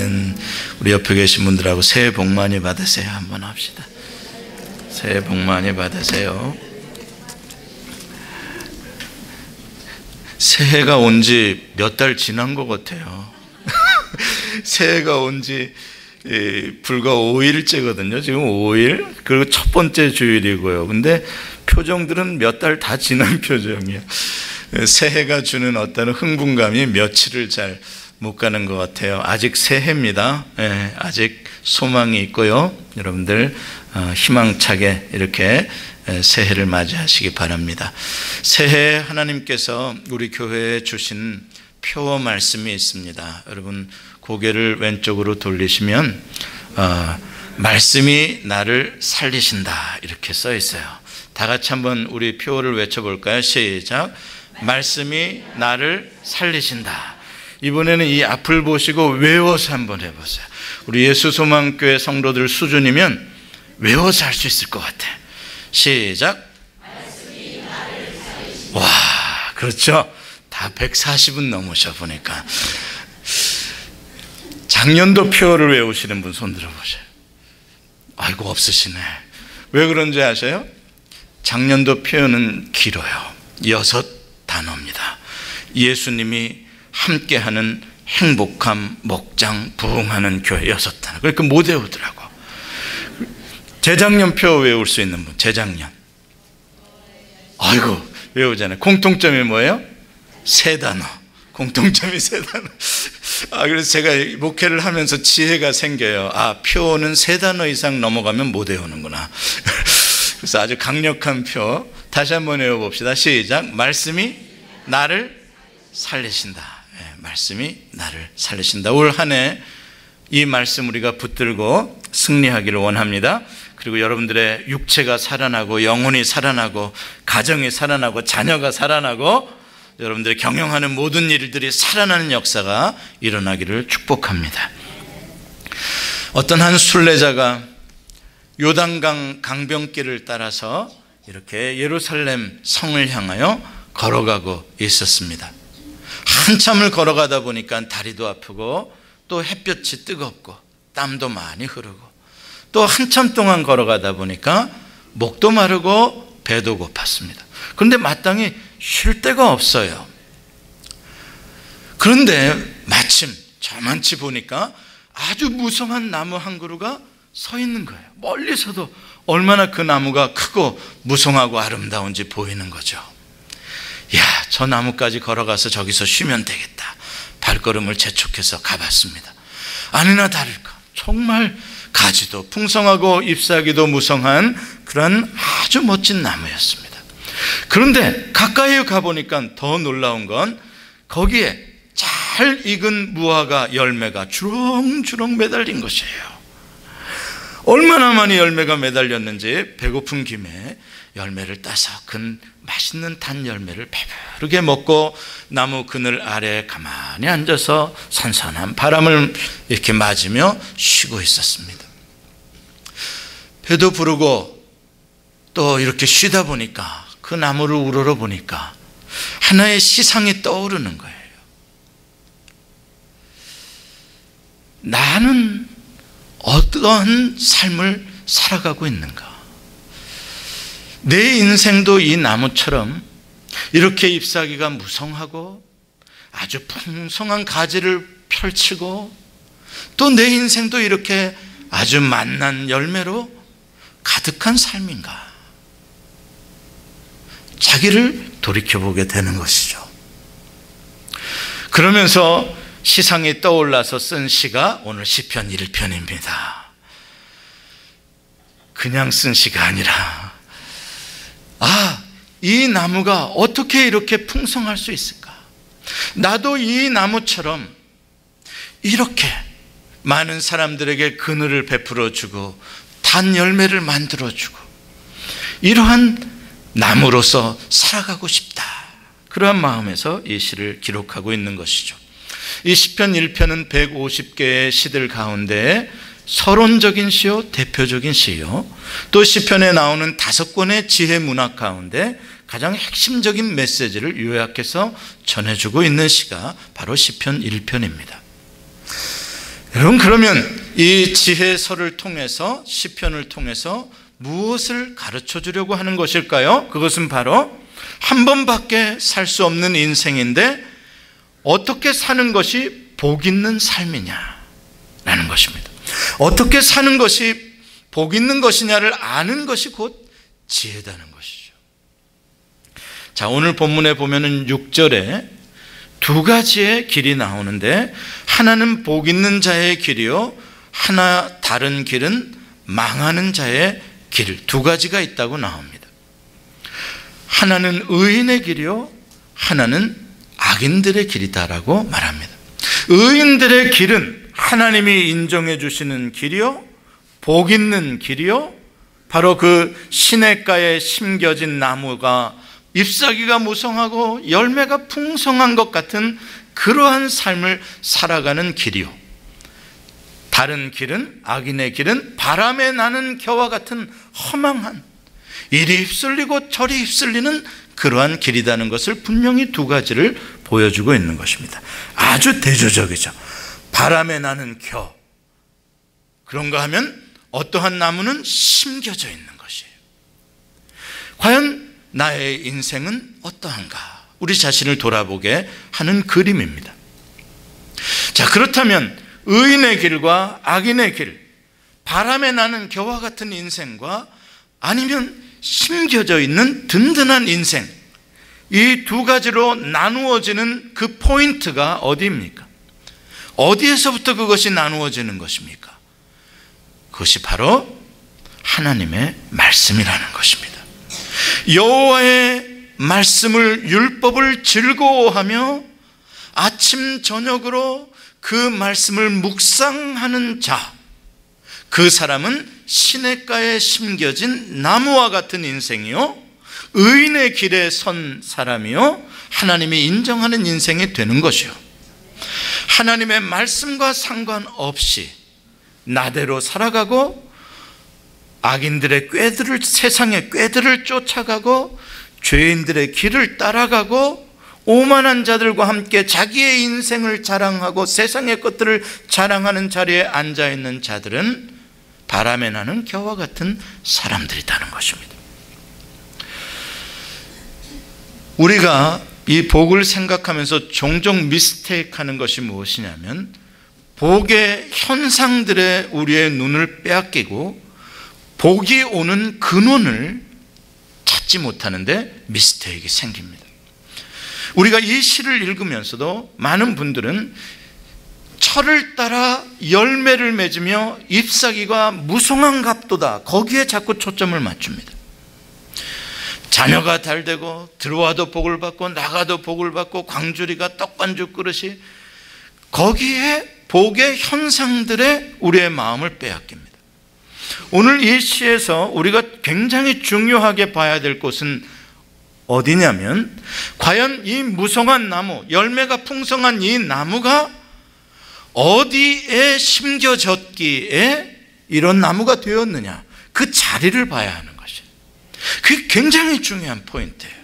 아멘. 우리 옆에 계신 분들하고 새해 복 많이 받으세요 한번 합시다. 새해 복 많이 받으세요. 새해가 온 지 몇 달 지난 것 같아요. 새해가 온 지 불과 5일째거든요. 지금 5일, 그리고 첫 번째 주일이고요. 근데 표정들은 몇 달 다 지난 표정이에요. 새해가 주는 어떤 흥분감이 며칠을 잘 못 가는 것 같아요. 아직 새해입니다. 아직 소망이 있고요. 여러분들 희망차게 이렇게 새해를 맞이하시기 바랍니다. 새해 하나님께서 우리 교회에 주신 표 말씀이 있습니다. 여러분 고개를 왼쪽으로 돌리시면 말씀이 나를 살리신다 이렇게 써 있어요. 다 같이 한번 우리 표를 외쳐볼까요? 시작. 말씀이 나를 살리신다. 이번에는 이 앞을 보시고 외워서 한번 해보세요. 우리 예수소망교회 성도들 수준이면 외워서 할 수 있을 것 같아. 시작. 말씀이 나를 살리신다. 와, 그렇죠. 다 140은 넘으셔 보니까. 작년도 표를 외우시는 분 손 들어보세요. 아이고 없으시네. 왜 그런지 아세요? 작년도 표는 길어요. 6단어입니다. 예수님이 함께하는 행복함, 목장, 부흥하는 교회 6단어. 그러니까 못 외우더라고. 재작년 표 외울 수 있는 분, 재작년. 아이고 외우잖아요. 공통점이 뭐예요? 3단어. 공통점이 3단어. 그래서 제가 목회를 하면서 지혜가 생겨요. 표는 3단어 이상 넘어가면 못 외우는구나. 그래서 아주 강력한 표. 다시 한번 외워봅시다. 시작. 말씀이 나를 살리신다. 말씀이 나를 살리신다. 올 한 해 이 말씀 우리가 붙들고 승리하기를 원합니다. 그리고 여러분들의 육체가 살아나고 영혼이 살아나고 가정이 살아나고 자녀가 살아나고 여러분들이 경영하는 모든 일들이 살아나는 역사가 일어나기를 축복합니다. 어떤 한 순례자가 요단강 강변길을 따라서 이렇게 예루살렘 성을 향하여 걸어가고 있었습니다. 한참을 걸어가다 보니까 다리도 아프고 또 햇볕이 뜨겁고 땀도 많이 흐르고 또 한참 동안 걸어가다 보니까 목도 마르고 배도 고팠습니다. 그런데 마땅히 쉴 데가 없어요. 그런데 마침 저만치 보니까 아주 무성한 나무 한 그루가 서 있는 거예요. 멀리서도 얼마나 그 나무가 크고 무성하고 아름다운지 보이는 거죠. 야, 저 나무까지 걸어가서 저기서 쉬면 되겠다. 발걸음을 재촉해서 가봤습니다. 아니나 다를까 정말 가지도 풍성하고 잎사귀도 무성한 그런 아주 멋진 나무였습니다. 그런데 가까이 가보니까 더 놀라운 건 거기에 잘 익은 무화과 열매가 주렁주렁 매달린 것이에요. 얼마나 많이 열매가 매달렸는지 배고픈 김에 열매를 따서 큰 맛있는 단 열매를 배부르게 먹고 나무 그늘 아래 가만히 앉아서 선선한 바람을 이렇게 맞으며 쉬고 있었습니다. 배도 부르고 또 이렇게 쉬다 보니까 그 나무를 우러러 보니까 하나의 시상이 떠오르는 거예요. 나는 어떠한 삶을 살아가고 있는가? 내 인생도 이 나무처럼 이렇게 잎사귀가 무성하고 아주 풍성한 가지를 펼치고 또 내 인생도 이렇게 아주 맛난 열매로 가득한 삶인가? 자기를 돌이켜보게 되는 것이죠. 그러면서 시상이 떠올라서 쓴 시가 오늘 시편 1편입니다. 그냥 쓴 시가 아니라 이 나무가 어떻게 이렇게 풍성할 수 있을까? 나도 이 나무처럼 이렇게 많은 사람들에게 그늘을 베풀어주고 단 열매를 만들어주고 이러한 나무로서 살아가고 싶다. 그러한 마음에서 이 시를 기록하고 있는 것이죠. 이 시편 1편은 150개의 시들 가운데 서론적인 시요, 대표적인 시요, 또 시편에 나오는 5권의 지혜 문학 가운데 가장 핵심적인 메시지를 요약해서 전해주고 있는 시가 바로 시편 1편입니다. 여러분, 그러면 이 지혜서를 통해서, 시편을 통해서 무엇을 가르쳐 주려고 하는 것일까요? 그것은 바로 한 번밖에 살 수 없는 인생인데 어떻게 사는 것이 복 있는 삶이냐라는 것입니다. 어떻게 사는 것이 복 있는 것이냐를 아는 것이 곧 지혜다는 것이죠. 자, 오늘 본문에 보면은 6절에 두 가지의 길이 나오는데, 하나는 복 있는 자의 길이요, 하나 다른 길은 망하는 자의 길, 두 가지가 있다고 나옵니다. 하나는 의인의 길이요, 하나는 악인들의 길이다라고 말합니다. 의인들의 길은 하나님이 인정해 주시는 길이요, 복 있는 길이요, 바로 그 시냇가에 심겨진 나무가 잎사귀가 무성하고 열매가 풍성한 것 같은 그러한 삶을 살아가는 길이요, 다른 길은, 악인의 길은 바람에 나는 겨와 같은 허망한, 이리 휩쓸리고 저리 휩쓸리는 그러한 길이라는 것을 분명히 두 가지를 보여주고 있는 것입니다. 아주 대조적이죠. 바람에 나는 겨, 그런가 하면 어떠한 나무는 심겨져 있는 것이에요. 과연 나의 인생은 어떠한가? 우리 자신을 돌아보게 하는 그림입니다. 자, 그렇다면 의인의 길과 악인의 길, 바람에 나는 겨와 같은 인생과 아니면 심겨져 있는 든든한 인생, 이 두 가지로 나누어지는 그 포인트가 어디입니까? 어디에서부터 그것이 나누어지는 것입니까? 그것이 바로 하나님의 말씀이라는 것입니다. 여호와의 말씀을, 율법을 즐거워하며 아침 저녁으로 그 말씀을 묵상하는 자, 그 사람은 시냇가에 심겨진 나무와 같은 인생이요, 의인의 길에 선 사람이요, 하나님이 인정하는 인생이 되는 것이요, 하나님의 말씀과 상관없이 나대로 살아가고 악인들의 꾀들을, 세상의 꾀들을 쫓아가고 죄인들의 길을 따라가고 오만한 자들과 함께 자기의 인생을 자랑하고 세상의 것들을 자랑하는 자리에 앉아있는 자들은 바람에 나는 겨와 같은 사람들이라는 것입니다. 우리가 이 복을 생각하면서 종종 미스테이크하는 것이 무엇이냐면, 복의 현상들에 우리의 눈을 빼앗기고 복이 오는 근원을 찾지 못하는데 미스테이크가 생깁니다. 우리가 이 시를 읽으면서도 많은 분들은 철을 따라 열매를 맺으며 잎사귀가 무성한 갑도다, 거기에 자꾸 초점을 맞춥니다. 자녀가 잘되고 들어와도 복을 받고 나가도 복을 받고 광주리가 떡반죽 그릇이, 거기에 복의 현상들에 우리의 마음을 빼앗깁니다. 오늘 이 시에서 우리가 굉장히 중요하게 봐야 될 것은 어디냐면, 과연 이 무성한 나무, 열매가 풍성한 이 나무가 어디에 심겨졌기에 이런 나무가 되었느냐, 그 자리를 봐야 하는 것이에요. 그게 굉장히 중요한 포인트예요.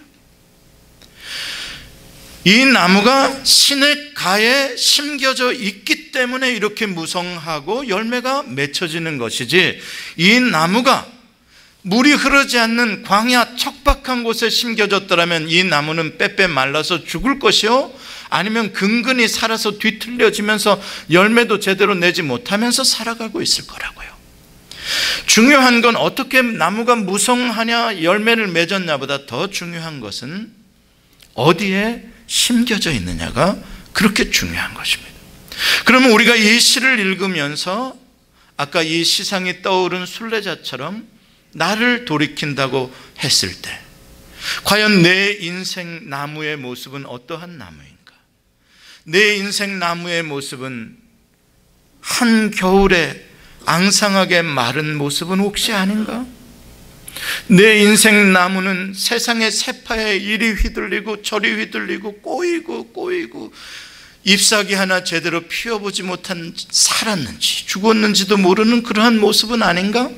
이 나무가 시냇가에 심겨져 있기 때문에 이렇게 무성하고 열매가 맺혀지는 것이지, 이 나무가 물이 흐르지 않는 광야 척박한 곳에 심겨졌더라면 이 나무는 빼빼 말라서 죽을 것이요, 아니면 근근히 살아서 뒤틀려지면서 열매도 제대로 내지 못하면서 살아가고 있을 거라고요. 중요한 건 어떻게 나무가 무성하냐, 열매를 맺었냐보다 더 중요한 것은 어디에 심겨져 있느냐가 그렇게 중요한 것입니다. 그러면 우리가 이 시를 읽으면서 아까 이 시상이 떠오른 순례자처럼 나를 돌이킨다고 했을 때, 과연 내 인생 나무의 모습은 어떠한 나무인가? 내 인생 나무의 모습은 한겨울에 앙상하게 마른 모습은 혹시 아닌가? 내 인생 나무는 세상의 세파에 이리 휘둘리고 저리 휘둘리고 꼬이고 잎사귀 하나 제대로 피워보지 못한, 살았는지 죽었는지도 모르는 그러한 모습은 아닌가?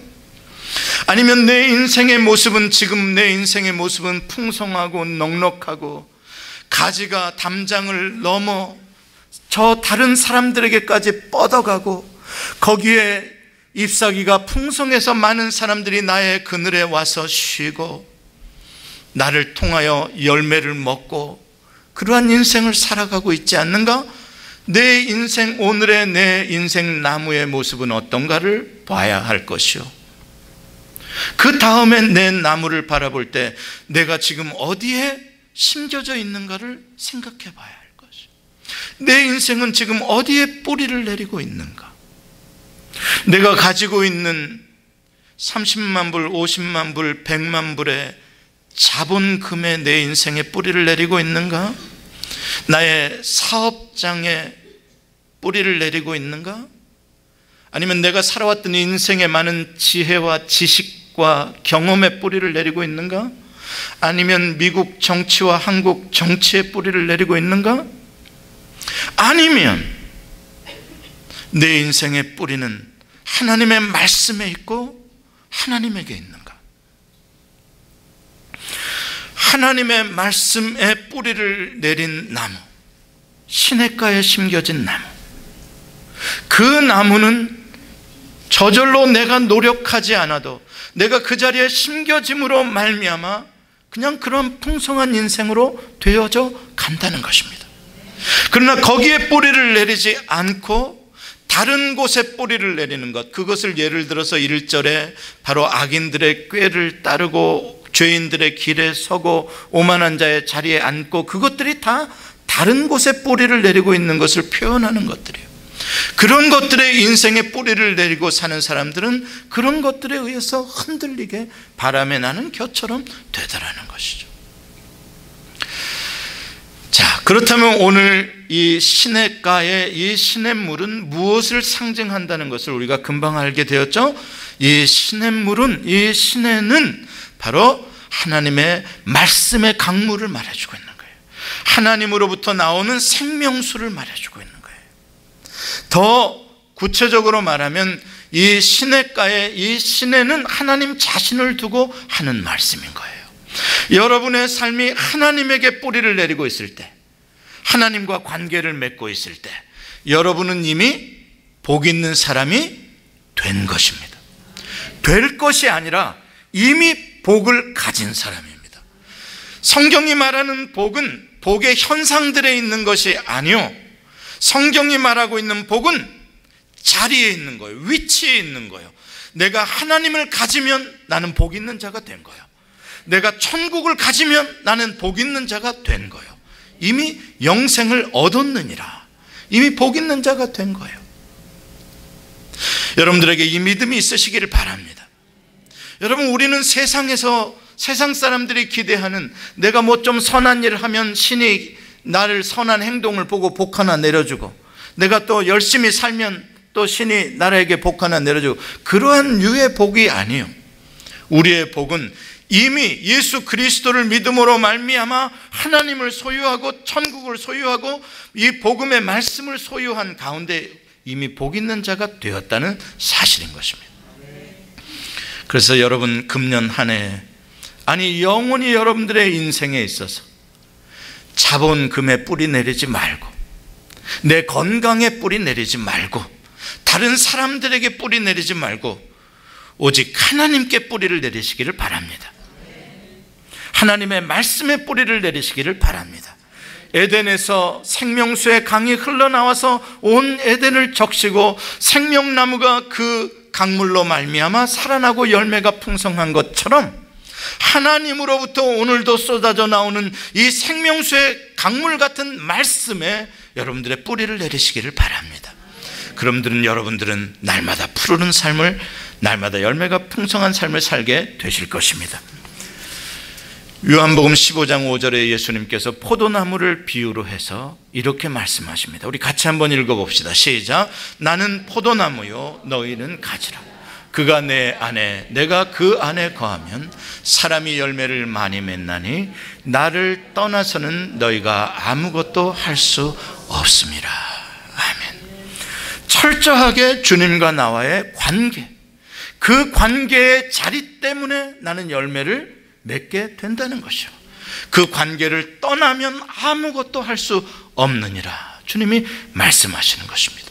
아니면 내 인생의 모습은, 지금 내 인생의 모습은 풍성하고 넉넉하고 가지가 담장을 넘어 저 다른 사람들에게까지 뻗어가고 거기에 잎사귀가 풍성해서 많은 사람들이 나의 그늘에 와서 쉬고 나를 통하여 열매를 먹고 그러한 인생을 살아가고 있지 않는가? 내 인생, 오늘의 내 인생 나무의 모습은 어떤가를 봐야 할 것이요, 그 다음에 내 나무를 바라볼 때 내가 지금 어디에 심겨져 있는가를 생각해 봐야 할 것이요, 내 인생은 지금 어디에 뿌리를 내리고 있는가? 내가 가지고 있는 30만 불, 50만 불, 100만 불의 자본금에 내 인생에 뿌리를 내리고 있는가? 나의 사업장에 뿌리를 내리고 있는가? 아니면 내가 살아왔던 인생의 많은 지혜와 지식과 경험에 뿌리를 내리고 있는가? 아니면 미국 정치와 한국 정치에 뿌리를 내리고 있는가? 아니면 내 인생의 뿌리는 하나님의 말씀에 있고 하나님에게 있는가? 하나님의 말씀에 뿌리를 내린 나무, 시냇가에 심겨진 나무, 그 나무는 저절로 내가 노력하지 않아도 내가 그 자리에 심겨짐으로 말미암아 그냥 그런 풍성한 인생으로 되어져 간다는 것입니다. 그러나 거기에 뿌리를 내리지 않고 다른 곳에 뿌리를 내리는 것, 그것을 예를 들어서 1절에 바로 악인들의 꾀를 따르고 죄인들의 길에 서고 오만한 자의 자리에 앉고, 그것들이 다 다른 곳에 뿌리를 내리고 있는 것을 표현하는 것들이에요. 그런 것들의 인생에 뿌리를 내리고 사는 사람들은 그런 것들에 의해서 흔들리게 바람에 나는 겨처럼 되더라는 것이죠. 자, 그렇다면 오늘 이 시냇가의 이 시냇물은 무엇을 상징한다는 것을 우리가 금방 알게 되었죠. 이 시냇물은, 이 시내는 바로 하나님의 말씀의 강물을 말해주고 있는 거예요. 하나님으로부터 나오는 생명수를 말해주고 있는 거예요. 더 구체적으로 말하면 이 시냇가의 이 시내는 하나님 자신을 두고 하는 말씀인 거예요. 여러분의 삶이 하나님에게 뿌리를 내리고 있을 때, 하나님과 관계를 맺고 있을 때 여러분은 이미 복 있는 사람이 된 것입니다. 될 것이 아니라 이미 복을 가진 사람입니다. 성경이 말하는 복은 복의 현상들에 있는 것이 아니요, 성경이 말하고 있는 복은 자리에 있는 거예요. 위치에 있는 거예요. 내가 하나님을 가지면 나는 복 있는 자가 된 거예요. 내가 천국을 가지면 나는 복 있는 자가 된 거예요. 이미 영생을 얻었느니라. 이미 복 있는 자가 된 거예요. 여러분들에게 이 믿음이 있으시기를 바랍니다. 여러분, 우리는 세상에서 세상 사람들이 기대하는, 내가 뭐 좀 선한 일을 하면 신이 나를 선한 행동을 보고 복 하나 내려주고, 내가 또 열심히 살면 또 신이 나에게 복 하나 내려주고, 그러한 유의 복이 아니에요. 우리의 복은 이미 예수 그리스도를 믿음으로 말미암아 하나님을 소유하고 천국을 소유하고 이 복음의 말씀을 소유한 가운데 이미 복 있는 자가 되었다는 사실인 것입니다. 그래서 여러분, 금년 한 해, 아니 영원히 여러분들의 인생에 있어서 자본금에 뿌리 내리지 말고, 내 건강에 뿌리 내리지 말고, 다른 사람들에게 뿌리 내리지 말고 오직 하나님께 뿌리를 내리시기를 바랍니다. 하나님의 말씀에 뿌리를 내리시기를 바랍니다. 에덴에서 생명수의 강이 흘러나와서 온 에덴을 적시고 생명나무가 그 강물로 말미암아 살아나고 열매가 풍성한 것처럼 하나님으로부터 오늘도 쏟아져 나오는 이 생명수의 강물 같은 말씀에 여러분들의 뿌리를 내리시기를 바랍니다. 그럼들은 여러분들은 날마다 푸르른 삶을, 날마다 열매가 풍성한 삶을 살게 되실 것입니다. 요한복음 15장 5절에 예수님께서 포도나무를 비유로 해서 이렇게 말씀하십니다. 우리 같이 한번 읽어봅시다. 시작. 나는 포도나무요 너희는 가지라. 그가 내 안에 내가 그 안에 거하면 사람이 열매를 많이 맺나니 나를 떠나서는 너희가 아무것도 할 수 없음이라. 아멘. 철저하게 주님과 나와의 관계, 그 관계의 자리 때문에 나는 열매를 맺게 된다는 것이요, 그 관계를 떠나면 아무것도 할 수 없느니라. 주님이 말씀하시는 것입니다.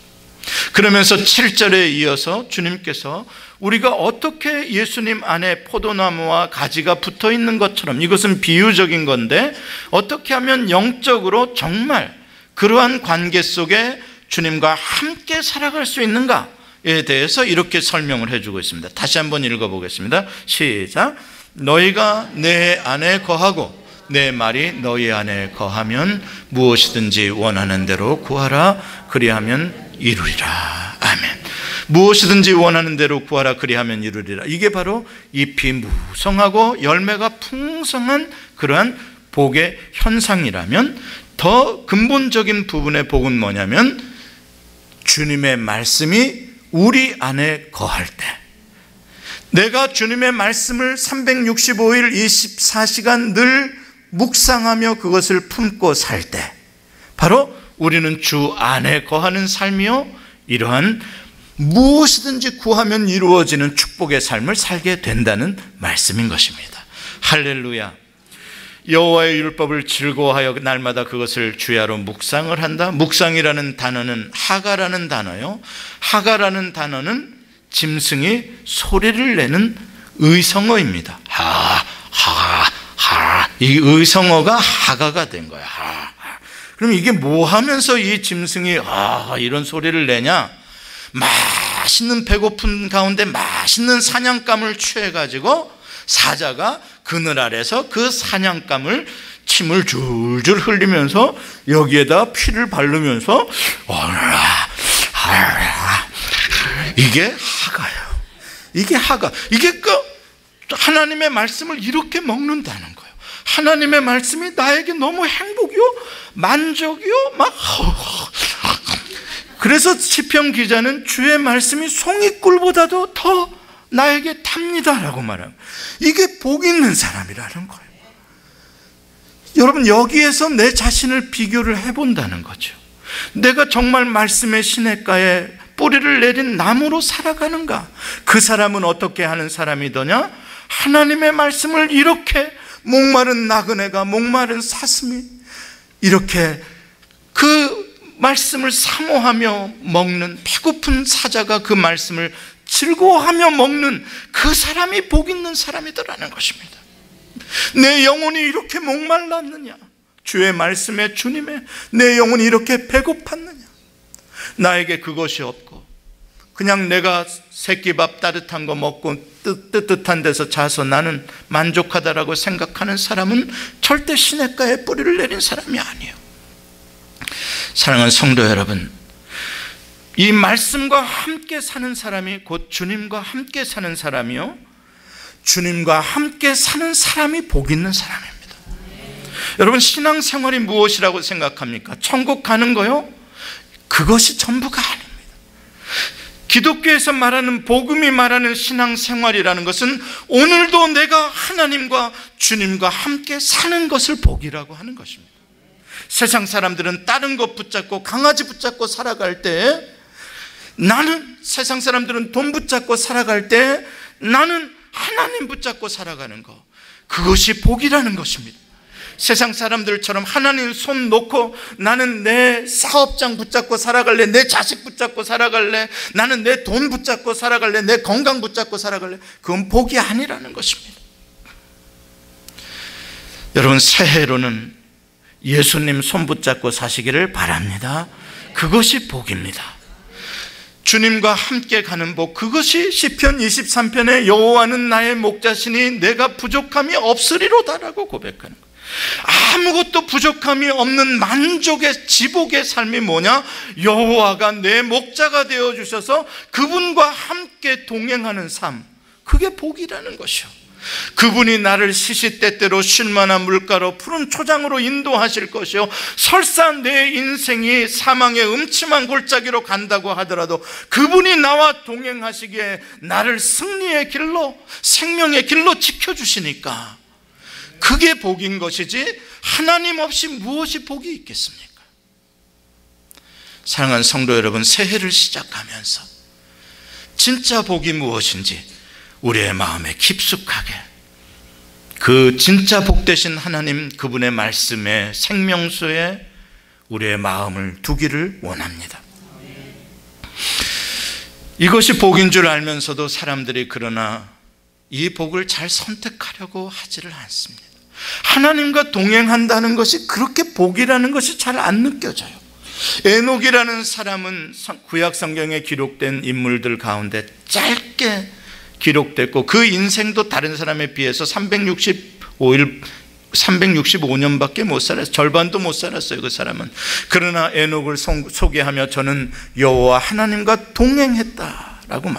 그러면서 7절에 이어서 주님께서 우리가 어떻게 예수님 안에 포도나무와 가지가 붙어 있는 것처럼, 이것은 비유적인 건데 어떻게 하면 영적으로 정말 그러한 관계 속에 주님과 함께 살아갈 수 있는가에 대해서 이렇게 설명을 해주고 있습니다. 다시 한번 읽어보겠습니다. 시작. 너희가 내 안에 거하고 내 말이 너희 안에 거하면 무엇이든지 원하는 대로 구하라. 그리하면 이루리라. 아멘. 무엇이든지 원하는 대로 구하라. 그리하면 이루리라. 이게 바로 잎이 무성하고 열매가 풍성한 그러한 복의 현상이라면, 더 근본적인 부분의 복은 뭐냐면 주님의 말씀이 우리 안에 거할 때, 내가 주님의 말씀을 365일 24시간 늘 묵상하며 그것을 품고 살 때, 바로 우리는 주 안에 거하는 삶이요, 이러한 무엇이든지 구하면 이루어지는 축복의 삶을 살게 된다는 말씀인 것입니다. 할렐루야. 여호와의 율법을 즐거워하여 날마다 그것을 주야로 묵상을 한다. 묵상이라는 단어는 하가라는 단어요. 하가라는 단어는 짐승이 소리를 내는 의성어입니다. 이 의성어가 하가가 된 거야. 그럼 이게 뭐 하면서 이 짐승이 이런 소리를 내냐? 맛있는, 배고픈 가운데 맛있는 사냥감을 취해가지고 사자가 그늘 아래서 그 사냥감을 침을 줄줄 흘리면서 여기에다 피를 바르면서 이게 하가예요. 이게 하가. 이게 하나님의 말씀을 이렇게 먹는다는 거예요. 하나님의 말씀이 나에게 너무 행복이요, 만족이요, 그래서 시편 기자는 주의 말씀이 송이꿀보다도 더 나에게 탑니다라고 말합니다. 이게 복 있는 사람이라는 거예요. 여러분, 여기에서 내 자신을 비교를 해본다는 거죠. 내가 정말 말씀의 시냇가에 뿌리를 내린 나무로 살아가는가? 그 사람은 어떻게 하는 사람이더냐? 하나님의 말씀을 이렇게 목마른 나그네가, 목마른 사슴이 이렇게 그 말씀을 사모하며 먹는, 배고픈 사자가 그 말씀을 즐거워하며 먹는 그 사람이 복 있는 사람이더라는 것입니다. 내 영혼이 이렇게 목말랐느냐? 주의 말씀에, 주님의 내 영혼이 이렇게 배고팠느냐? 나에게 그것이 없고 그냥 내가 새끼밥 따뜻한 거 먹고 뜨뜻한 데서 자서 나는 만족하다라고 생각하는 사람은 절대 시냇가에 뿌리를 내린 사람이 아니에요. 사랑하는 성도 여러분, 이 말씀과 함께 사는 사람이 곧 주님과 함께 사는 사람이요, 주님과 함께 사는 사람이 복 있는 사람입니다. 여러분, 신앙생활이 무엇이라고 생각합니까? 천국 가는 거요? 그것이 전부가 아닙니다. 기독교에서 말하는, 복음이 말하는 신앙생활이라는 것은 오늘도 내가 하나님과 주님과 함께 사는 것을 복이라고 하는 것입니다. 세상 사람들은 다른 것 붙잡고, 강아지 붙잡고 살아갈 때, 나는, 세상 사람들은 돈 붙잡고 살아갈 때, 나는 하나님 붙잡고 살아가는 것, 그것이 복이라는 것입니다. 세상 사람들처럼 하나님 손 놓고 나는 내 사업장 붙잡고 살아갈래, 내 자식 붙잡고 살아갈래, 나는 내 돈 붙잡고 살아갈래, 내 건강 붙잡고 살아갈래, 그건 복이 아니라는 것입니다. 여러분, 새해로는 예수님 손 붙잡고 사시기를 바랍니다. 그것이 복입니다. 주님과 함께 가는 복, 그것이 시편 23편에 여호와는 나의 목자시니 내가 부족함이 없으리로다라고 고백하는 거예요. 아무것도 부족함이 없는 만족의, 지복의 삶이 뭐냐? 여호와가 내 목자가 되어주셔서 그분과 함께 동행하는 삶, 그게 복이라는 것이요. 그분이 나를 시시때때로 쉴만한 물가로 푸른 초장으로 인도하실 것이요, 설사 내 인생이 사망의 음침한 골짜기로 간다고 하더라도 그분이 나와 동행하시기에 나를 승리의 길로, 생명의 길로 지켜주시니까 그게 복인 것이지, 하나님 없이 무엇이 복이 있겠습니까? 사랑하는 성도 여러분, 새해를 시작하면서 진짜 복이 무엇인지 우리의 마음에 깊숙하게, 그 진짜 복 되신 하나님, 그분의 말씀에, 생명수에 우리의 마음을 두기를 원합니다. 이것이 복인 줄 알면서도 사람들이 그러나 이 복을 잘 선택하려고 하지를 않습니다. 하나님과 동행한다는 것이 그렇게 복이라는 것이 잘 안 느껴져요. 에녹이라는 사람은 구약 성경에 기록된 인물들 가운데 짧게 기록됐고 그 인생도 다른 사람에 비해서 365년밖에 못 살았어요. 절반도 못 살았어요, 그 사람은. 그러나 에녹을 소개하며 저는 여호와 하나님과 동행했다라고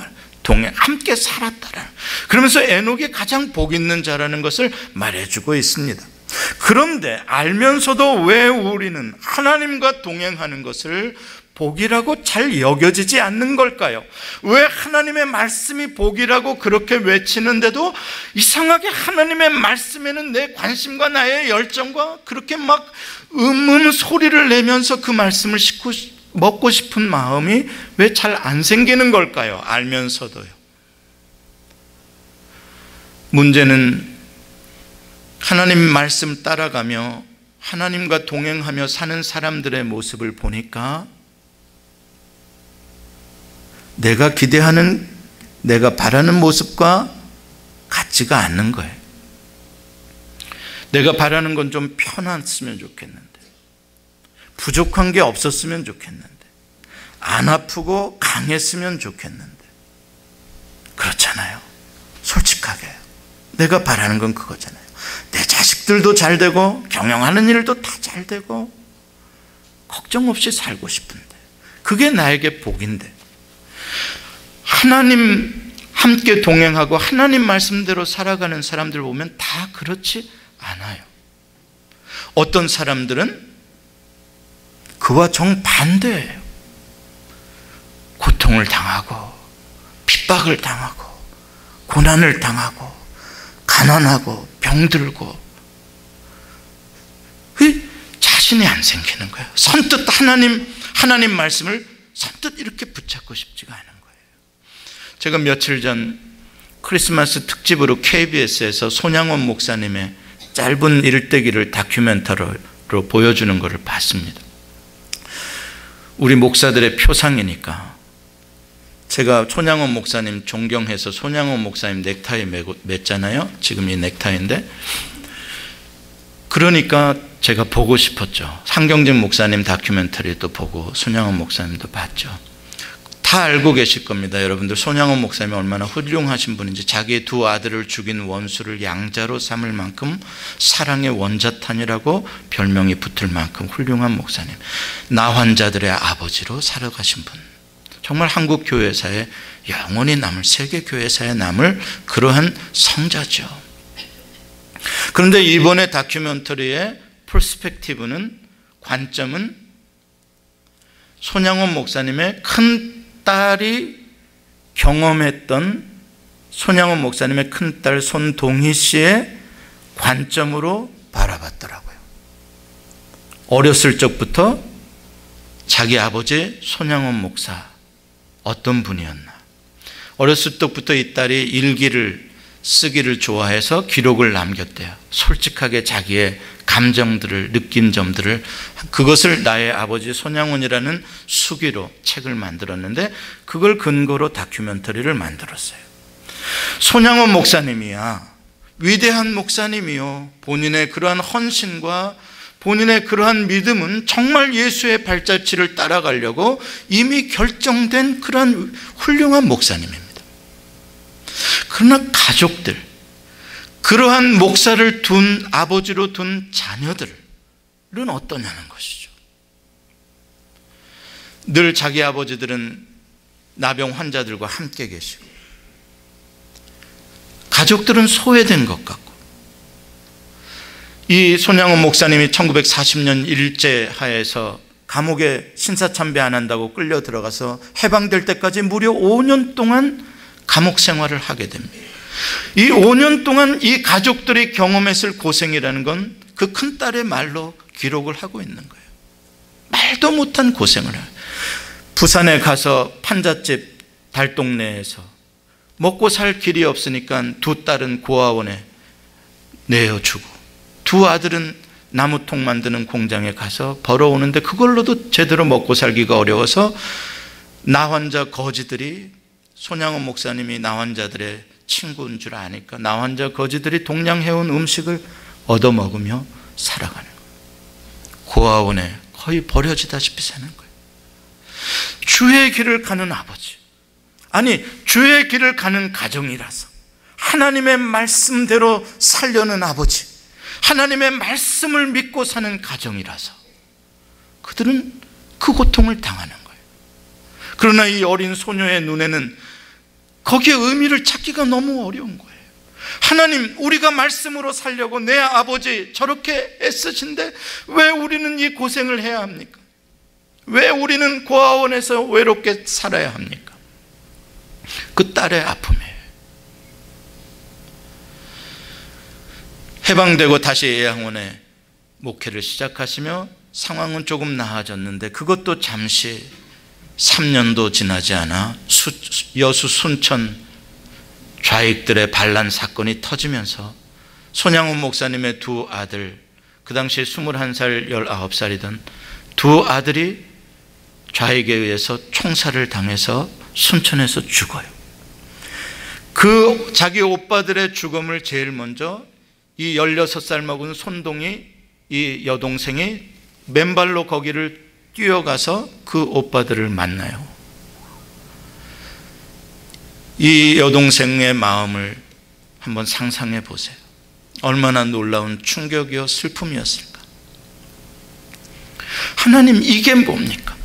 함께 살았다라. 그러면서 에녹이 가장 복 있는 자라는 것을 말해주고 있습니다. 그런데 알면서도 왜 우리는 하나님과 동행하는 것을 복이라고 잘 여겨지지 않는 걸까요? 왜 하나님의 말씀이 복이라고 그렇게 외치는데도 이상하게 하나님의 말씀에는 내 관심과 나의 열정과 그렇게 막 소리를 내면서 그 말씀을 먹고 싶은 마음이 왜 잘 안 생기는 걸까요? 알면서도요. 문제는 하나님 말씀 따라가며 하나님과 동행하며 사는 사람들의 모습을 보니까 내가 기대하는, 내가 바라는 모습과 같지가 않는 거예요. 내가 바라는 건 좀 편했으면 좋겠는데, 부족한 게 없었으면 좋겠는데, 안 아프고 강했으면 좋겠는데, 그렇잖아요. 솔직하게 내가 바라는 건 그거잖아요. 내 자식들도 잘 되고 경영하는 일도 다 잘 되고 걱정 없이 살고 싶은데, 그게 나에게 복인데, 하나님 함께 동행하고 하나님 말씀대로 살아가는 사람들 보면 다 그렇지 않아요. 어떤 사람들은 그와 정반대예요. 고통을 당하고 핍박을 당하고 고난을 당하고 가난하고 병들고 자신이 안 생기는 거예요. 선뜻 하나님 말씀을 선뜻 이렇게 붙잡고 싶지가 않은 거예요. 제가 며칠 전 크리스마스 특집으로 KBS에서 손양원 목사님의 짧은 일대기를 다큐멘터리로 보여주는 것을 봤습니다. 우리 목사들의 표상이니까 제가 손양원 목사님 존경해서 손양원 목사님 넥타이 맸잖아요. 지금 이 넥타이인데, 그러니까 제가 보고 싶었죠. 상경진 목사님 다큐멘터리도 보고 손양원 목사님도 봤죠. 다 알고 계실 겁니다. 여러분들, 손양원 목사님이 얼마나 훌륭하신 분인지, 자기의 두 아들을 죽인 원수를 양자로 삼을 만큼 사랑의 원자탄이라고 별명이 붙을 만큼 훌륭한 목사님, 나환자들의 아버지로 살아가신 분, 정말 한국 교회사에 영원히 남을, 세계 교회사에 남을 그러한 성자죠. 그런데 이번에 다큐멘터리의 퍼스펙티브는, 관점은 손양원 목사님의 큰 딸이 경험했던, 손양원 목사님의 큰딸 손동희 씨의 관점으로 바라봤더라고요. 어렸을 적부터 자기 아버지 손양원 목사 어떤 분이었나. 어렸을 때부터 이 딸이 일기를 쓰기를 좋아해서 기록을 남겼대요. 솔직하게 자기의 감정들을, 느낀 점들을, 그것을 나의 아버지 손양원이라는 수기로 책을 만들었는데, 그걸 근거로 다큐멘터리를 만들었어요. 손양원 목사님이야 위대한 목사님이요, 본인의 그러한 헌신과 본인의 그러한 믿음은 정말 예수의 발자취를 따라가려고 이미 결정된 그러한 훌륭한 목사님입니다. 그러나 가족들, 그러한 목사를 둔, 아버지로 둔 자녀들은 어떠냐는 것이죠. 늘 자기 아버지들은 나병 환자들과 함께 계시고, 가족들은 소외된 것 같고, 이 손양원 목사님이 1940년 일제하에서 감옥에 신사참배 안 한다고 끌려 들어가서 해방될 때까지 무려 5년 동안 감옥 생활을 하게 됩니다. 이 5년 동안 이 가족들이 경험했을 고생이라는 건 그 큰딸의 말로 기록을 하고 있는 거예요. 말도 못한 고생을 해요. 부산에 가서 판잣집 달동네에서 먹고 살 길이 없으니까 두 딸은 고아원에 내어주고, 두 아들은 나무통 만드는 공장에 가서 벌어오는데 그걸로도 제대로 먹고 살기가 어려워서 나환자 거지들이, 손양원 목사님이 나환자들의 친구인 줄 아니까 나환자 거지들이 동냥해온 음식을 얻어먹으며 살아가는 거예요. 고아원에 거의 버려지다시피 사는 거예요. 주의 길을 가는 아버지, 아니 주의 길을 가는 가정이라서 하나님의 말씀대로 살려는 아버지, 하나님의 말씀을 믿고 사는 가정이라서 그들은 그 고통을 당하는 거예요. 그러나 이 어린 소녀의 눈에는 거기에 의미를 찾기가 너무 어려운 거예요. 하나님, 우리가 말씀으로 살려고 내 아버지 저렇게 애쓰신데 왜 우리는 이 고생을 해야 합니까? 왜 우리는 고아원에서 외롭게 살아야 합니까? 그 딸의 아픔이에요. 해방되고 다시 예양원에 목회를 시작하시며 상황은 조금 나아졌는데 그것도 잠시 3년도 지나지 않아 여수 순천 좌익들의 반란 사건이 터지면서 손양훈 목사님의 두 아들, 그 당시에 21살, 19살이던 두 아들이 좌익에 의해서 총살을 당해서 순천에서 죽어요. 그 자기 오빠들의 죽음을 제일 먼저 이 16살 먹은 손동이, 이 여동생이 맨발로 거기를 뛰어가서 그 오빠들을 만나요. 이 여동생의 마음을 한번 상상해 보세요. 얼마나 놀라운 충격이요 슬픔이었을까. 하나님, 이게 뭡니까?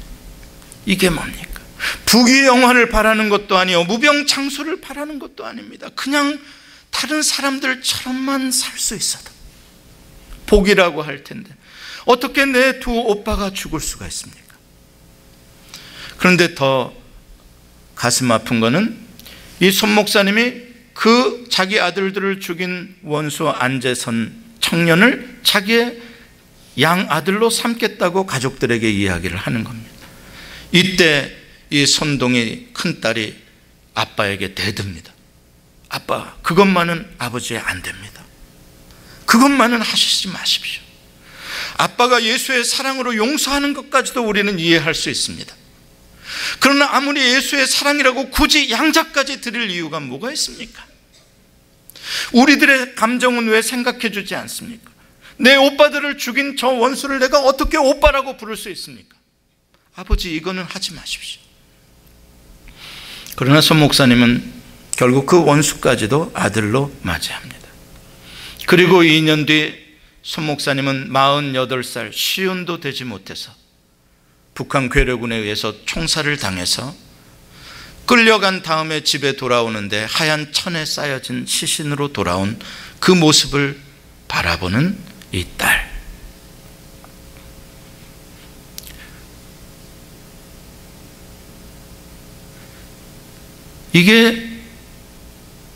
이게 뭡니까? 부귀영화를 바라는 것도 아니요 무병장수를 바라는 것도 아닙니다. 그냥 다른 사람들처럼만 살 수 있어도 복이라고 할 텐데 어떻게 내 두 오빠가 죽을 수가 있습니까? 그런데 더 가슴 아픈 거는 이 손 목사님이 그 자기 아들들을 죽인 원수 안재선 청년을 자기의 양아들로 삼겠다고 가족들에게 이야기를 하는 겁니다. 이때 이 손동이 큰딸이 아빠에게 대듭니다. 아빠, 그것만은 아버지에 안 됩니다. 그것만은 하시지 마십시오. 아빠가 예수의 사랑으로 용서하는 것까지도 우리는 이해할 수 있습니다. 그러나 아무리 예수의 사랑이라고 굳이 양자까지 드릴 이유가 뭐가 있습니까? 우리들의 감정은 왜 생각해 주지 않습니까? 내 오빠들을 죽인 저 원수를 내가 어떻게 오빠라고 부를 수 있습니까? 아버지, 이거는 하지 마십시오. 그러나 손 목사님은 결국 그 원수까지도 아들로 맞이합니다. 그리고 2년 뒤 손 목사님은 48살, 시운도 되지 못해서 북한 괴뢰군에 의해서 총살을 당해서 끌려간 다음에 집에 돌아오는데 하얀 천에 쌓여진 시신으로 돌아온 그 모습을 바라보는 이 딸.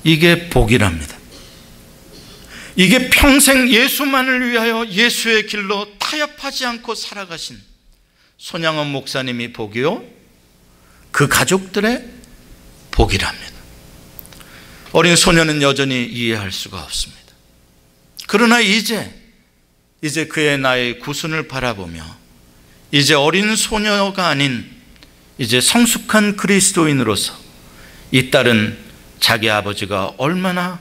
이게 복이랍니다. 이게 평생 예수만을 위하여 예수의 길로 타협하지 않고 살아가신 손양원 목사님이 복이요, 그 가족들의 복이랍니다. 어린 소녀는 여전히 이해할 수가 없습니다. 그러나 이제 그의 나의 구순을 바라보며 이제 어린 소녀가 아닌 이제 성숙한 그리스도인으로서 이 딸은 자기 아버지가 얼마나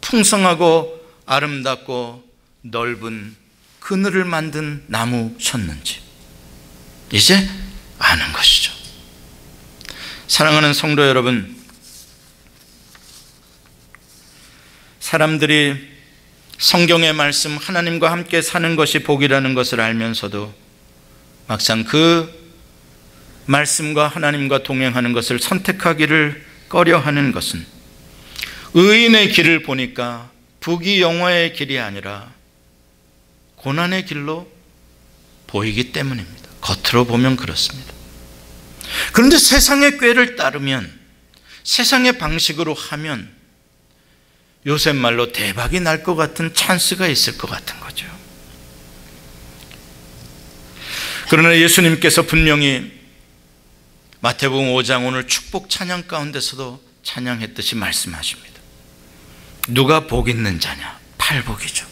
풍성하고 아름답고 넓은 그늘을 만든 나무셨는지 이제 아는 것이죠. 사랑하는 성도 여러분, 사람들이 성경의 말씀, 하나님과 함께 사는 것이 복이라는 것을 알면서도 막상 그 말씀과 하나님과 동행하는 것을 선택하기를 꺼려하는 것은 의인의 길을 보니까 부귀영화의 길이 아니라 고난의 길로 보이기 때문입니다. 겉으로 보면 그렇습니다. 그런데 세상의 꾀를 따르면, 세상의 방식으로 하면 요새 말로 대박이 날 것 같은 찬스가 있을 것 같은 거죠. 그러나 예수님께서 분명히 마태복음 5장 오늘 축복 찬양 가운데서도 찬양했듯이 말씀하십니다. 누가 복 있는 자냐? 팔복이죠.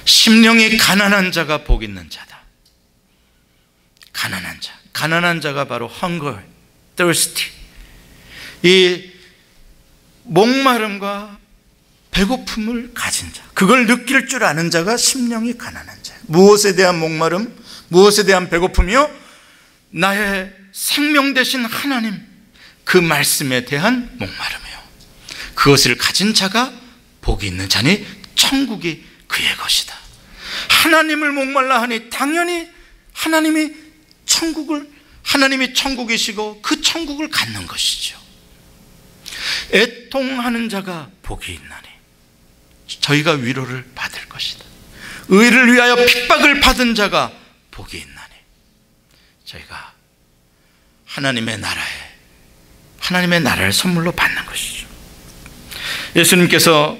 심령이 가난한 자가 복 있는 자다. 가난한 자. 가난한 자가 바로 hunger, thirsty. 이 목마름과 배고픔을 가진 자, 그걸 느낄 줄 아는 자가 심령이 가난한 자. 무엇에 대한 목마름, 무엇에 대한 배고픔이요? 나의 생명 되신 하나님, 그 말씀에 대한 목마름이요. 그것을 가진 자가 복이 있는 자니 천국이 그의 것이다. 하나님을 목말라 하니 당연히 하나님이 천국이시고 그 천국을 갖는 것이죠. 애통하는 자가 복이 있나니 저희가 위로를 받을 것이다. 의를 위하여 핍박을 받은 자가 복이 있나니 저희가 하나님의 나라를 선물로 받는 것이죠. 예수님께서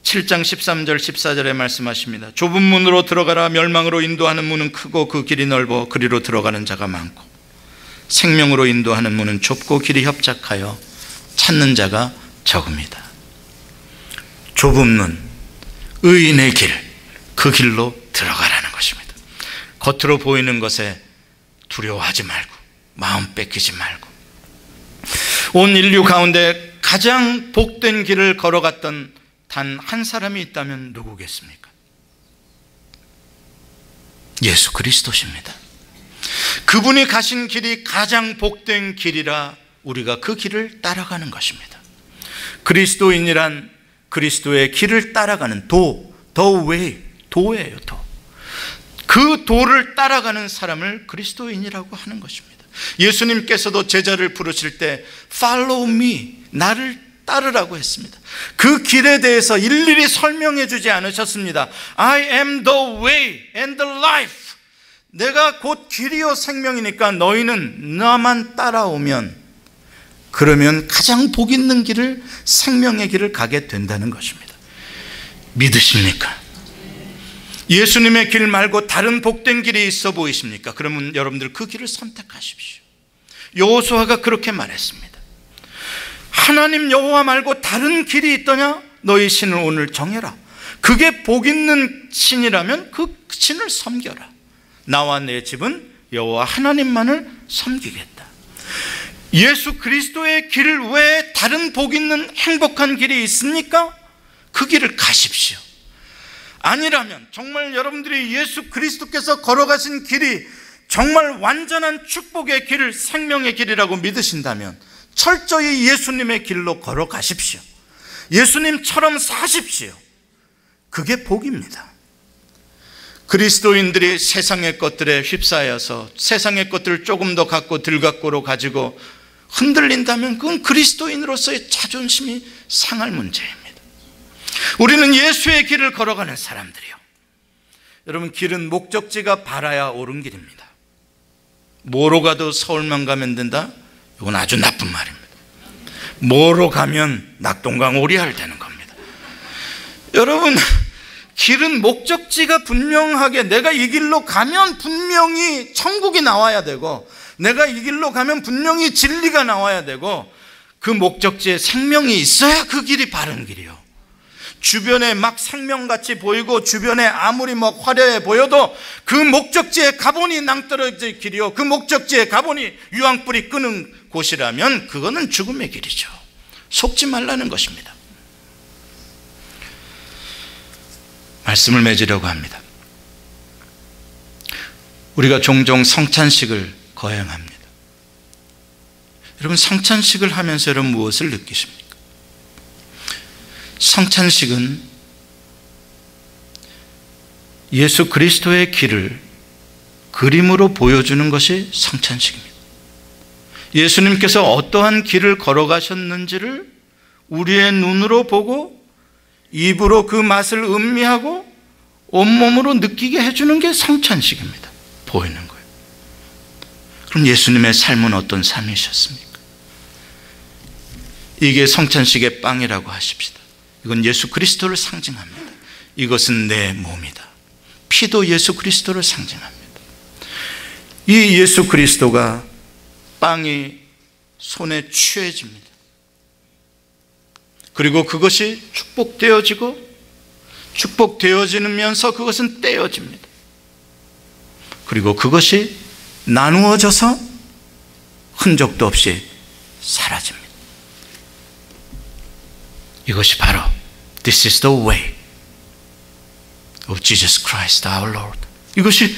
7장 13절 14절에 말씀하십니다. 좁은 문으로 들어가라. 멸망으로 인도하는 문은 크고 그 길이 넓어 그리로 들어가는 자가 많고 생명으로 인도하는 문은 좁고 길이 협착하여 찾는 자가 적습니다. 좁은 문, 의인의 길, 그 길로 들어가라는 것입니다. 겉으로 보이는 것에 두려워하지 말고 마음 뺏기지 말고 온 인류 가운데 가장 복된 길을 걸어갔던 단 한 사람이 있다면 누구겠습니까? 예수 그리스도십니다. 그분이 가신 길이 가장 복된 길이라 우리가 그 길을 따라가는 것입니다. 그리스도인이란 그리스도의 길을 따라가는 도예요. 그 도를 따라가는 사람을 그리스도인이라고 하는 것입니다. 예수님께서도 제자를 부르실 때 Follow me, 나를 따르라고 했습니다. 그 길에 대해서 일일이 설명해 주지 않으셨습니다. I am the way and the life. 내가 곧 길이요 생명이니까 너희는 나만 따라오면 그러면 가장 복 있는 길을, 생명의 길을 가게 된다는 것입니다. 믿으십니까? 예수님의 길 말고 다른 복된 길이 있어 보이십니까? 그러면 여러분들 그 길을 선택하십시오. 여호수아가 그렇게 말했습니다. 하나님 여호와 말고 다른 길이 있더냐? 너희 신을 오늘 정해라. 그게 복 있는 신이라면 그 신을 섬겨라. 나와 내 집은 여호와 하나님만을 섬기겠다. 예수 그리스도의 길 외에 다른 복 있는 행복한 길이 있습니까? 그 길을 가십시오. 아니라면 정말 여러분들이 예수 그리스도께서 걸어가신 길이 정말 완전한 축복의 길, 생명의 길이라고 믿으신다면 철저히 예수님의 길로 걸어가십시오. 예수님처럼 사십시오. 그게 복입니다. 그리스도인들이 세상의 것들에 휩싸여서 세상의 것들을 조금 더 갖고 들갖고로 가지고 흔들린다면 그건 그리스도인으로서의 자존심이 상할 문제입니다. 우리는 예수의 길을 걸어가는 사람들이요. 여러분, 길은 목적지가 바라야 옳은 길입니다. 뭐로 가도 서울만 가면 된다? 이건 아주 나쁜 말입니다. 뭐로 가면 낙동강 오리알 되는 겁니다. 여러분, 길은 목적지가 분명하게 내가 이 길로 가면 분명히 천국이 나와야 되고 내가 이 길로 가면 분명히 진리가 나와야 되고 그 목적지에 생명이 있어야 그 길이 바른 길이요. 주변에 막 생명같이 보이고 주변에 아무리 막 화려해 보여도 그 목적지에 가보니 낭떠러질 길이요, 그 목적지에 가보니 유황불이 끄는 곳이라면 그거는 죽음의 길이죠. 속지 말라는 것입니다. 말씀을 맺으려고 합니다. 우리가 종종 성찬식을 거행합니다. 여러분, 성찬식을 하면서 여러분 무엇을 느끼십니까? 성찬식은 예수 그리스도의 길을 그림으로 보여주는 것이 성찬식입니다. 예수님께서 어떠한 길을 걸어가셨는지를 우리의 눈으로 보고 입으로 그 맛을 음미하고 온몸으로 느끼게 해주는 게 성찬식입니다. 보이는 거예요. 그럼 예수님의 삶은 어떤 삶이셨습니까? 이게 성찬식의 빵이라고 하십시다. 이건 예수 그리스도를 상징합니다. 이것은 내 몸이다. 피도 예수 그리스도를 상징합니다. 이 예수 그리스도가 빵이 손에 취해집니다. 그리고 그것이 축복되어지고 축복되어지면서 그것은 떼어집니다. 그리고 그것이 나누어져서 흔적도 없이 사라집니다. 이것이 바로 This is the way of Jesus Christ our Lord. 이것이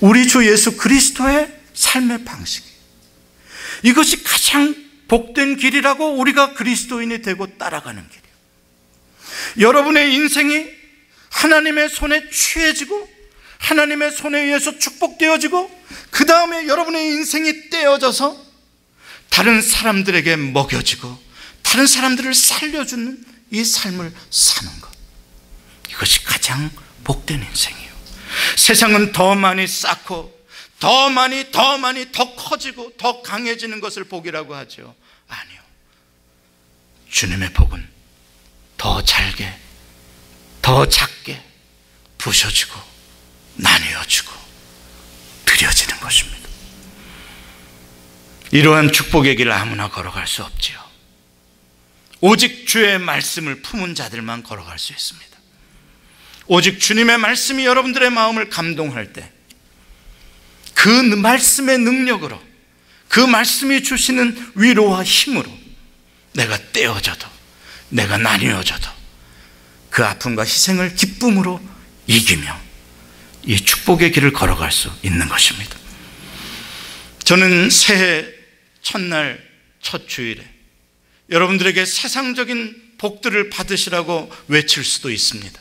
우리 주 예수 그리스도의 삶의 방식이에요. 이것이 가장 복된 길이라고 우리가 그리스도인이 되고 따라가는 길이에요. 여러분의 인생이 하나님의 손에 취해지고 하나님의 손에 의해서 축복되어지고 그 다음에 여러분의 인생이 떼어져서 다른 사람들에게 먹여지고 다른 사람들을 살려주는 이 삶을 사는 것, 이것이 가장 복된 인생이에요. 세상은 더 많이 쌓고 더 많이 더 커지고 더 강해지는 것을 복이라고 하죠. 아니요, 주님의 복은 더 잘게 더 작게 부셔지고 나뉘어지고 드려지는 것입니다. 이러한 축복의 길을 아무나 걸어갈 수 없지요. 오직 주의 말씀을 품은 자들만 걸어갈 수 있습니다. 오직 주님의 말씀이 여러분들의 마음을 감동할 때 그 말씀의 능력으로, 그 말씀이 주시는 위로와 힘으로 내가 떼어져도, 내가 나뉘어져도 그 아픔과 희생을 기쁨으로 이기며 이 축복의 길을 걸어갈 수 있는 것입니다. 저는 새해 첫날 첫 주일에 여러분들에게 세상적인 복들을 받으시라고 외칠 수도 있습니다.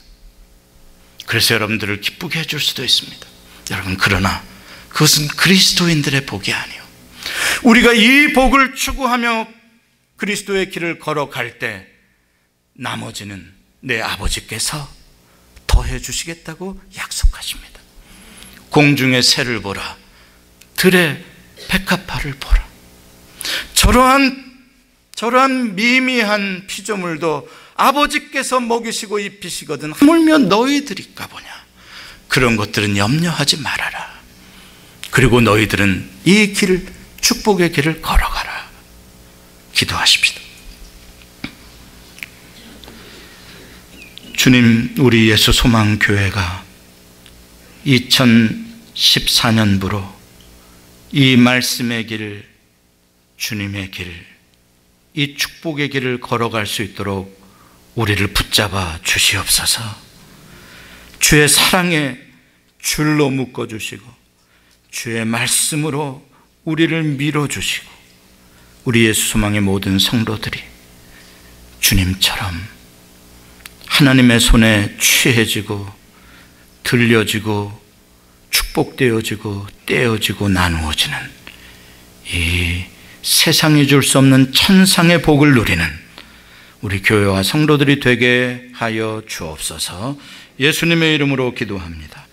그래서 여러분들을 기쁘게 해줄 수도 있습니다. 여러분, 그러나 그것은 그리스도인들의 복이 아니요, 우리가 이 복을 추구하며 그리스도의 길을 걸어갈 때 나머지는 내 아버지께서 더해 주시겠다고 약속하십니다. 공중의 새를 보라, 들의 백합화를 보라. 저러한 미미한 피조물도 아버지께서 먹이시고 입히시거든 하물며 너희들이 까보냐. 그런 것들은 염려하지 말아라. 그리고 너희들은 이 길을, 축복의 길을 걸어가라. 기도하십시다. 주님, 우리 예수 소망교회가 2014년부로 이 말씀의 길, 주님의 길, 이 축복의 길을 걸어갈 수 있도록 우리를 붙잡아 주시옵소서. 주의 사랑에 줄로 묶어주시고 주의 말씀으로 우리를 밀어주시고 우리 예수 소망의 모든 성도들이 주님처럼 하나님의 손에 취해지고 들려지고 축복되어지고 떼어지고 나누어지는 이 세상이 줄 수 없는 천상의 복을 누리는 우리 교회와 성도들이 되게 하여 주옵소서. 예수님의 이름으로 기도합니다.